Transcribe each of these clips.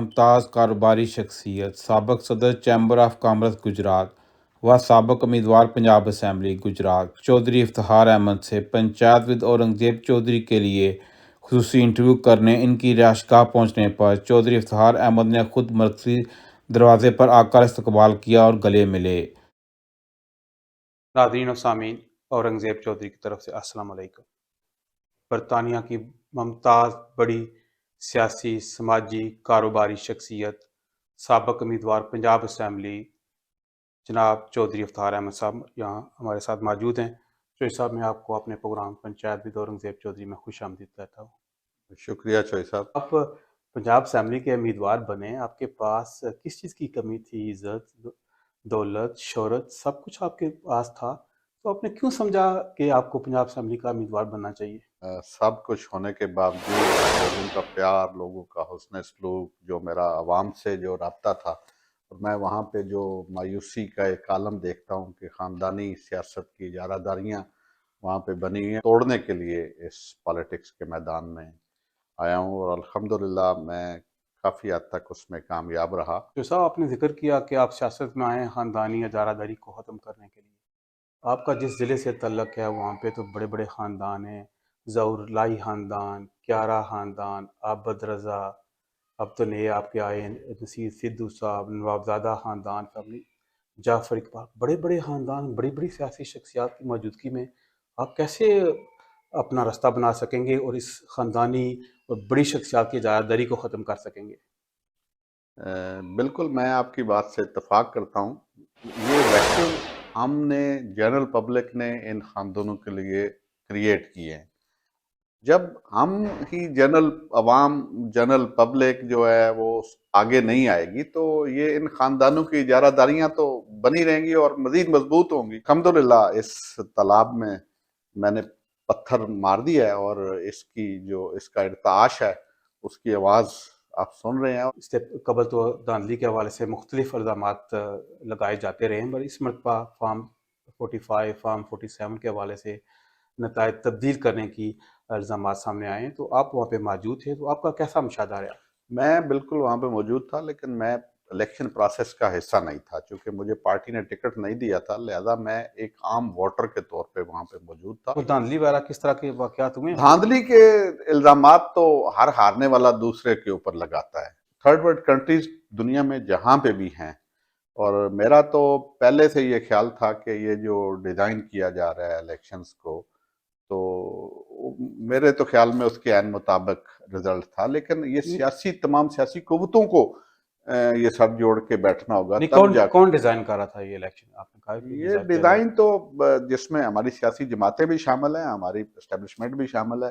ممتاز کاروباری شخصیت، سابق صدر چیمبر آف کامرس گجرات و سابق امیدوار پنجاب اسمبلی گجرات چودھری افتخار احمد سے پنچایت ود اورنگزیب چودھری کے لیے خصوصی انٹرویو کرنے ان کی رہائش گاہ پہنچنے پر چودھری افتخار احمد نے خود مرکزی دروازے پر آ کر استقبال کیا اور گلے ملے۔ ناظرین و سامعین، اورنگزیب چودھری کی طرف سے السلام علیکم۔ برطانیہ کی ممتاز بڑی سیاسی، سماجی، کاروباری شخصیت، سابق امیدوار پنجاب اسمبلی جناب چودھری افتخار احمد صاحب یہاں ہمارے ساتھ موجود ہیں۔ چودھری صاحب، میں آپ کو اپنے پروگرام پنچایت ود اورنگزیب چودھری میں خوش آمدید کہتا ہوں۔ شکریہ چوئی صاحب۔ آپ پنجاب اسمبلی کے امیدوار بنے، آپ کے پاس کس چیز کی کمی تھی؟ عزت، دولت، شہرت، سب کچھ آپ کے پاس تھا، تو آپ نے کیوں سمجھا کہ آپ کو پنجاب اسمبلی کا امیدوار بننا چاہیے؟ سب کچھ ہونے کے باوجود لوگوں کا پیار، لوگوں کا حسن سلوک، جو میرا عوام سے جو رابطہ تھا، اور میں وہاں پہ جو مایوسی کا ایک عالم دیکھتا ہوں کہ خاندانی سیاست کی اجارہ داریاں وہاں پہ بنی ہوئی ہیں، توڑنے کے لیے اس پالیٹکس کے میدان میں آیا ہوں، اور الحمدللہ میں کافی حد تک اس میں کامیاب رہا۔ جو صاحب، آپ نے ذکر کیا کہ آپ سیاست میں آئے ہیں خاندانی اجارہ داری کو ختم کرنے کے لیے۔ آپ کا جس ضلع سے تعلق ہے وہاں پہ تو بڑے بڑے خاندان ہیں، ظہور لائی خاندان، کیارا خاندان، عابد رضا، اب تو نئے آپ کے آئے ہیں نصیر سدھو صاحب، نوابزادہ خاندان فیملی، جعفر اقبال، بڑے بڑے خاندان، بڑی بڑی سیاسی شخصیات کی موجودگی میں آپ کیسے اپنا رستہ بنا سکیں گے اور اس خاندانی اور بڑی شخصیات کی اجارہ داری کو ختم کر سکیں گے؟ بالکل میں آپ کی بات سے اتفاق کرتا ہوں۔ یہ ویکیوم ہم نے، جنرل پبلک نے ان خاندانوں کے لیے کریٹ کیے ہیں۔ جب ہم ہی جنرل عوام، جنرل پبلک جو ہے وہ آگے نہیں آئے گی تو یہ ان خاندانوں کی اجارہ داریاں تو بنی رہیں گی اور مزید مضبوط ہوں گی۔ الحمدللہ اس تالاب میں نے پتھر مار دیا ہے، اور اس کا ارتعاش ہے، اس کی آواز آپ سن رہے ہیں۔ اس سے قبل تو دھاندلی کے حوالے سے مختلف الزامات لگائے جاتے رہے ہیں، پر اس مرتبہ فارم 45، فارم 47 کے حوالے سے نتائج تبدیل کرنے کی الزامات سامنے آئے ہیں، تو آپ وہاں پہ موجود تھے، تو آپ کا کیسا مشاہدہ رہا؟ میں بالکل وہاں پہ موجود تھا، لیکن میں الیکشن پروسیس کا حصہ نہیں تھا، چونکہ مجھے پارٹی نے ٹکٹ نہیں دیا تھا، لہذا میں ایک عام ووٹر کے طور پہ وہاں پہ موجود تھا۔ تو دھاندلی وغیرہ کس طرح کے واقعات ہوئے ہیں؟ دھاندلی کے الزامات تو ہر ہارنے والا دوسرے کے اوپر لگاتا ہے۔ تھرڈ ورلڈ کنٹریز دنیا میں جہاں پہ بھی ہیں، اور میرا تو پہلے سے یہ خیال تھا کہ یہ جو ڈیزائن کیا جا رہا ہے الیکشنز کو، تو میرے تو خیال میں اس کے عین مطابق رزلٹ تھا، لیکن یہ تمام سیاسی قوتوں کو یہ سب جوڑ کے بیٹھنا ہوگا تب جا کون ڈیزائن کر رہا تھا یہ الیکشن؟ آپ نے کہا کہ یہ ڈیزائن تو جس میں ہماری سیاسی جماعتیں بھی شامل ہیں، ہماری اسٹیبلشمنٹ بھی شامل ہے،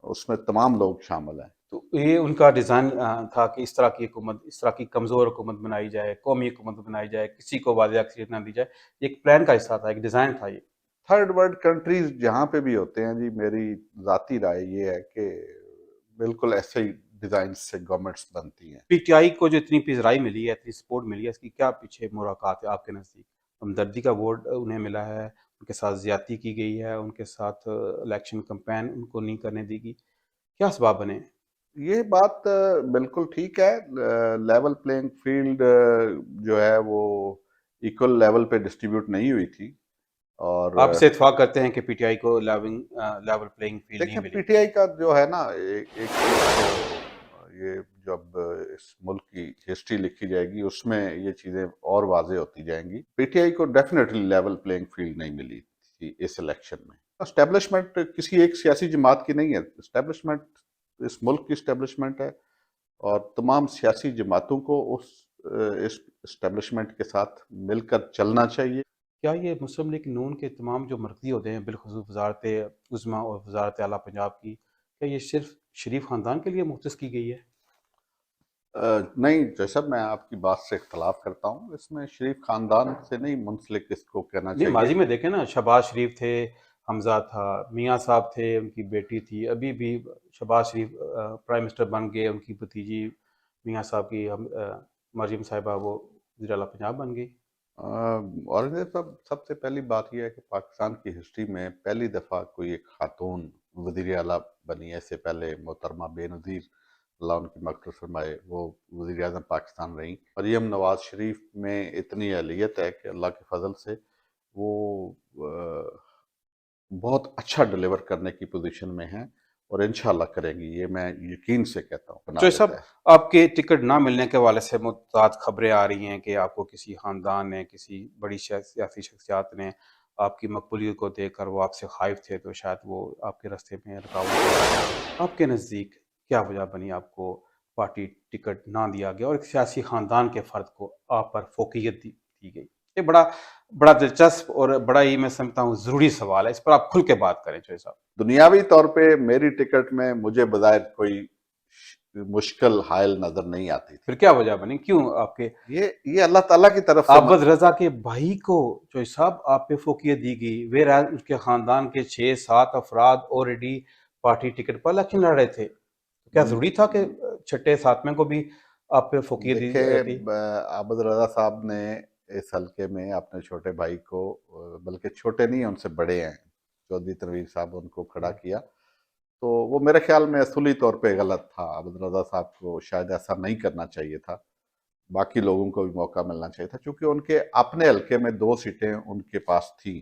اس میں تمام لوگ شامل ہیں۔ تو یہ ان کا ڈیزائن تھا کہ اس طرح کی حکومت، اس طرح کی کمزور حکومت بنائی جائے، قومی حکومت بنائی جائے، کسی کو واضح اکثریت نہ دی جائے، ایک پلان کا حصہ تھا، ایک ڈیزائن تھا یہ۔ تھرڈ ورلڈ کنٹریز جہاں پہ بھی ہوتے ہیں جی، میری ذاتی رائے یہ ہے کہ بالکل ایسے ہی ڈیزائن سے گورنمنٹس بنتی ہیں۔ پی ٹی آئی کو جو اتنی پذیرائی ملی ہے، اتنی سپورٹ ملی ہے، اس کی کیا پیچھے محرکات ہے آپ کے نزدیک؟ ہمدردی کا ووٹ انہیں ملا ہے، ان کے ساتھ زیادتی کی گئی ہے، ان کے ساتھ الیکشن کمپین ان کو نہیں کرنے دی گئی، کیا اسباب بنے؟ یہ بات بالکل ٹھیک ہے، لیول پلینگ فیلڈ جو ہے وہ ایکول لیول پہ ڈسٹریبیوٹ نہیں ہوئی تھی، اور آپ سے اتفاق کرتے ہیں کہ پی ٹی آئی کو لیول پلینگ فیلڈ نہیں دیکھیں ملی؟ پی ٹی آئی کا جو ہے نا، ایک چیز تو یہ جب اس ملک کی ہسٹری لکھی جائے گی اس میں یہ چیزیں اور واضح ہوتی جائیں گی۔ پی ٹی آئی کو ڈیفینیٹلی لیول پلینگ فیلڈ نہیں ملی تھی اس الیکشن میں۔ اسٹیبلشمنٹ کسی ایک سیاسی جماعت کی نہیں ہے، اسٹیبلشمنٹ اس ملک کی اسٹیبلشمنٹ ہے، اور تمام سیاسی جماعتوں کو اس اسٹیبلشمنٹ کے ساتھ مل کر چلنا چاہیے۔ کیا یہ مسلم لیگ نون کے تمام جو مرکزی عہدے ہیں، بالخصوص وزارت عظمیٰ اور وزارت اعلیٰ پنجاب کی، کیا یہ صرف شریف خاندان کے لیے مختص کی گئی ہے؟ نہیں جیسا میں آپ کی بات سے اختلاف کرتا ہوں، اس میں شریف خاندان سے نہیں منسلک اس کو کہنا نہیں، چاہیے۔ ماضی میں دیکھیں نا، شہباز شریف تھے، حمزہ تھا، میاں صاحب تھے، ان کی بیٹی تھی، ابھی بھی شہباز شریف پرائم منسٹر بن گئے، ان کی بھتیجی میاں صاحب کی مریم صاحبہ وہ وزیر اعلیٰ پنجاب بن گئی۔ اورنگزیب صاحب، سب سے پہلی بات یہ ہے کہ پاکستان کی ہسٹری میں پہلی دفعہ کوئی ایک خاتون وزیر اعلیٰ بنی ہے، اس سے پہلے محترمہ بے نظیر اللہ ان کی مغفرت فرمائے، وہ وزیر اعظم پاکستان رہیں۔ مریم نواز شریف میں اتنی اہلیت ہے کہ اللہ کے فضل سے وہ بہت اچھا ڈیلیور کرنے کی پوزیشن میں ہیں، اور انشاءاللہ کریں گی، یہ میں یقین سے کہتا ہوں۔ بنا چوہے صاحب، دیتا ہے آپ کے ٹکٹ نہ ملنے کے حوالے سے متعدد خبریں آ رہی ہیں کہ آپ کو کسی خاندان نے، کسی بڑی سیاسی شخصیات نے آپ کی مقبولیت کو دیکھ کر وہ آپ سے خائف تھے تو شاید وہ آپ کے راستے میں رکاوٹ بنے۔ آپ کے نزدیک کیا وجہ بنی آپ کو پارٹی ٹکٹ نہ دیا گیا اور ایک سیاسی خاندان کے فرد کو آپ پر فوقیت دی گئی؟ یہ بڑا بڑا دلچسپ اور بڑا ہی میں سمجھتا ہوں ضروری سوال ہے، اس پر آپ کھل کے بات کریں چوہے صاحب۔ دنیاوی طور پہ میری ٹکٹ میں مجھے بظاہر کوئی مشکل حائل نظر نہیں آتی تھی۔ پھر کیا وجہ بنی؟ کیوں آپ کے یہ اللہ تعالیٰ کی طرف سے عابد رضا کے بھائی کو جو صاحب آپ پہ فوقیت دی گئی، ویراز اس کے خاندان کے 6-7 افراد آلریڈی پارٹی ٹکٹ پر الیکشن لڑ رہے تھے، کیا ضروری تھا کہ چھٹے ساتویں کو بھی آپ پہ فوقیت دی جاتی؟ دیکھیں، عابد رضا صاحب نے اس حلقے میں اپنے چھوٹے بھائی کو، بلکہ چھوٹے نہیں، ان سے بڑے ہیں، چودھری تنویر صاحب، ان کو کھڑا کیا، تو وہ میرے خیال میں اصولی طور پہ غلط تھا۔ عابد رضا صاحب کو شاید ایسا نہیں کرنا چاہیے تھا، باقی لوگوں کو بھی موقع ملنا چاہیے تھا، چونکہ ان کے اپنے حلقے میں 2 سیٹیں ان کے پاس تھیں،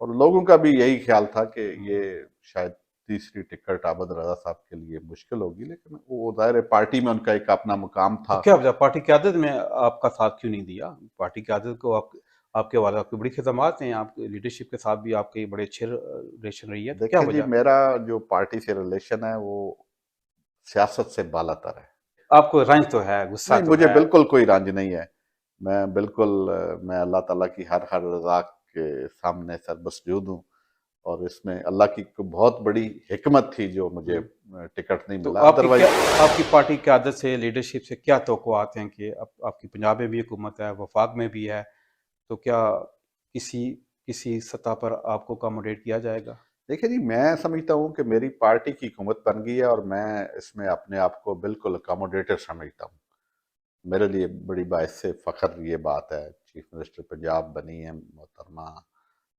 اور لوگوں کا بھی یہی خیال تھا کہ یہ شاید تیسری ٹکٹ عابد رضا صاحب کے لیے مشکل ہوگی، لیکن وہ ظاہر ہے پارٹی میں ان کا ایک اپنا مقام تو تھا۔ کیا وجہ پارٹی قیادت میں آپ کا ساتھ کیوں نہیں دیا؟ پارٹی قیادت کو آپ کے والد کی بڑی خدمات ہیں، آپ کی لیڈرشپ کے ساتھ بھی آپ کی بڑے اچھے ریلیشن رہی ہے، تو کیا دیکھیں جی، وجہ؟ میرا جو پارٹی سے ریلیشن ہے وہ سیاست سے بالا تر ہے۔ آپ کو رنج تو ہے، غصہ نہیں، تو مجھے ہے؟ بالکل کوئی رنج نہیں ہے، میں بالکل میں اللہ تعالیٰ کی ہر رضا کے سامنے سر مسجود ہوں، اور اس میں اللہ کی بہت بڑی حکمت تھی جو مجھے ٹکٹ نہیں تو ملا، ادروائز آپ کی پارٹی قیادت سے، لیڈرشپ سے کیا توقعات ہیں کہ آپ کی پنجاب میں بھی حکومت ہے، وفاق میں بھی ہے، تو کیا کسی سطح پر آپ کو اکاموڈیٹ کیا جائے گا؟ دیکھیں جی، میں سمجھتا ہوں کہ میری پارٹی کی حکومت بن گئی ہے، اور میں اس میں اپنے آپ کو بالکل اکاموڈیٹر سمجھتا ہوں۔ میرے لیے بڑی باعث فخر یہ بات ہے، چیف منسٹر پنجاب بنی ہے محترمہ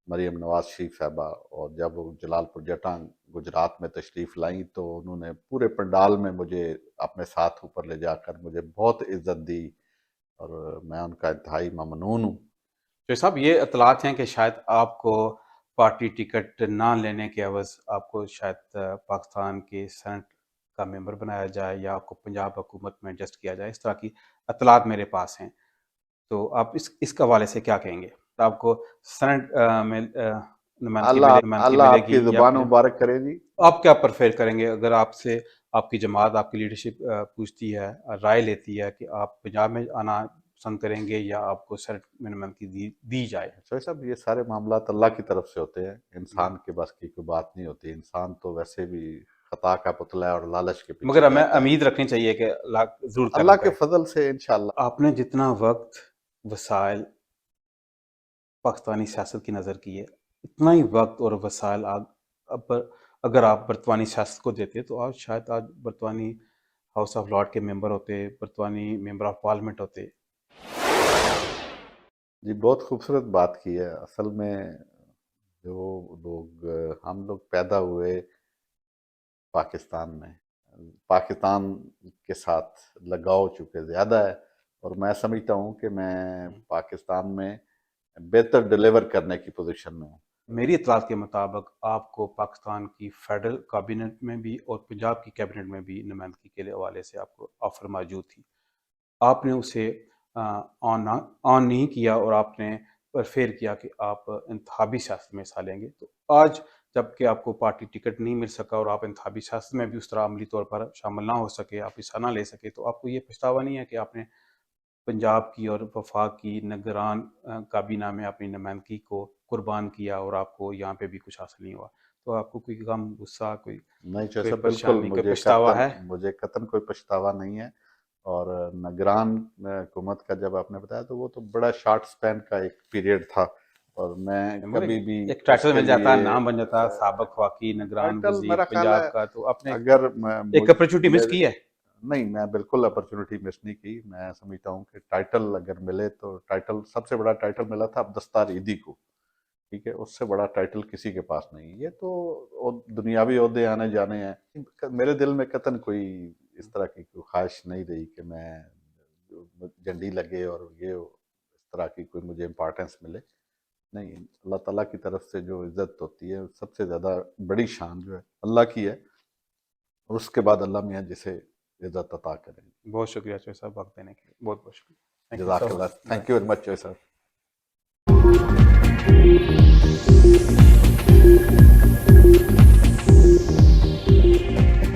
مریم نواز شریف صاحبہ، اور جب وہ جلال پور جٹاں گجرات میں تشریف لائیں تو انہوں نے پورے پنڈال میں مجھے اپنے ساتھ اوپر لے جا کر مجھے بہت عزت دی، اور میں ان کا انتہائی ممنون ہوں۔ تو صاحب، یہ اطلاعات ہیں کہ شاید آپ کو پارٹی ٹکٹ نہ لینے کے عوض آپ کو شاید پاکستان کے سینٹ کا ممبر بنایا جائے یا آپ کو پنجاب حکومت میں ایڈجسٹ کیا جائے، اس طرح کی اطلاعات میرے پاس ہیں، تو آپ اس کے حوالے سے کیا کہیں گے؟ آپ کو سینٹ میں نمائندگی اللہ ملے آپ گی کی یا زبان مبارک کرے جی۔ آپ کیا پریفر کریں گے اگر آپ سے آپ کی جماعت، آپ کی لیڈرشپ پوچھتی ہے، رائے لیتی ہے کہ آپ پنجاب میں آنا پسند کریں گے یا آپ کو سینٹ میں نمائندگی دی جائے؟ شاہد صاحب، یہ سارے معاملات اللہ کی طرف سے ہوتے ہیں، انسان کے بس کی کوئی بات نہیں ہوتی، انسان تو ویسے بھی خطا کا پتلا ہے اور لالچ کے پیچھے مگر ہمیں رہتا ہے۔ امید رکھنی چاہیے کہ اللہ ضرور کرم اللہ کے کرے۔ فضل سے انشاءاللہ۔ آپ نے جتنا وقت، وسائل پاکستانی سیاست کی نظر کی ہے، اتنا ہی وقت اور وسائل اگر آپ برطانوی سیاست کو دیتے تو آج شاید برطانوی ہاؤس آف لارڈ کے ممبر ہوتے، برطانوی ممبر آف پارلیمنٹ ہوتے۔ جی، بہت خوبصورت بات کی ہے۔ اصل میں جو لوگ، ہم لوگ پیدا ہوئے پاکستان میں، پاکستان کے ساتھ لگاؤ چونکہ زیادہ ہے، اور میں سمجھتا ہوں کہ میں پاکستان میں بہتر ڈیلیور کرنے کی پوزیشن میں ہوں۔ میری اطلاعات کے مطابق آپ کو پاکستان کی فیڈرل کابینٹ میں بھی اور پنجاب کی کیبنٹ میں بھی نمائندگی کے حوالے سے آپ کو آفر موجود تھی، آپ نے اسے آن نہیں کیا اور آپ نے پرفیر کیا کہ آپ انتخابی سیاست میں حصہ لیں گے، تو آج جب کہ آپ کو پارٹی ٹکٹ نہیں مل سکا اور آپ انتخابی سیاست میں بھی اس طرح عملی طور پر شامل نہ ہو سکے، آپ حصہ نہ لے سکے، تو آپ کو یہ پچھتاوا نہیں ہے کہ آپ نے پنجاب کی اور وفاق کی نگران کابینہ میں اپنی نمائندگی کو قربان کیا اور آپ کو یہاں پہ بھی کچھ حاصل نہیں ہوا؟ تو آپ کو کوئی غم، غصہ، نہیں کوئی جیسا، بالکل پریشانی، کوئی پچھتاوا ہے؟ مجھے قطعاً کوئی پچھتاوا نہیں ہے، اور نگران حکومت کا جب آپ نے بتایا تو وہ تو بڑا شارٹ سپین کا ایک پیریڈ تھا، اور میں مگر کبھی بھی ایک اس ٹائٹل کے مل جاتا ہے، لیے نام بن جاتا ہے، سابق وفاقی نگران ٹائٹل، وزیر میرا خیال ہے پنجاب کا، تو آپ نے اگر ایک اپرچونٹی مس کی ہے۔ نہیں، میں بالکل اپرچونٹی مس نہیں کی۔ میں سمجھتا ہوں کہ ٹائٹل اگر ملے تو ٹائٹل، سب سے بڑا ٹائٹل ملا تھا دستار عیدی کو، ٹھیک ہے، اس سے بڑا ٹائٹل کسی کے پاس نہیں۔ یہ تو دنیاوی عہدے آنے جانے ہیں، میرے دل میں قطعاً کوئی اس طرح کی کوئی خواہش نہیں رہی کہ میں جھنڈی لگے اور یہ اس طرح کی کوئی مجھے امپورٹنس ملے. نہیں، اللہ تعالیٰ کی طرف سے جو عزت ہوتی ہے سب سے زیادہ بڑی شان جو ہے اللہ کی ہے، اور اس کے بعد اللہ میاں جسے عزت عطا کریں. بہت شکریہ چوہے صاحب وقت دینے کے لیے، بہت بہت شکریہ. تھینک یو سو جزاک مچ. اللہ. تھینک یو ویری مچ صاحب.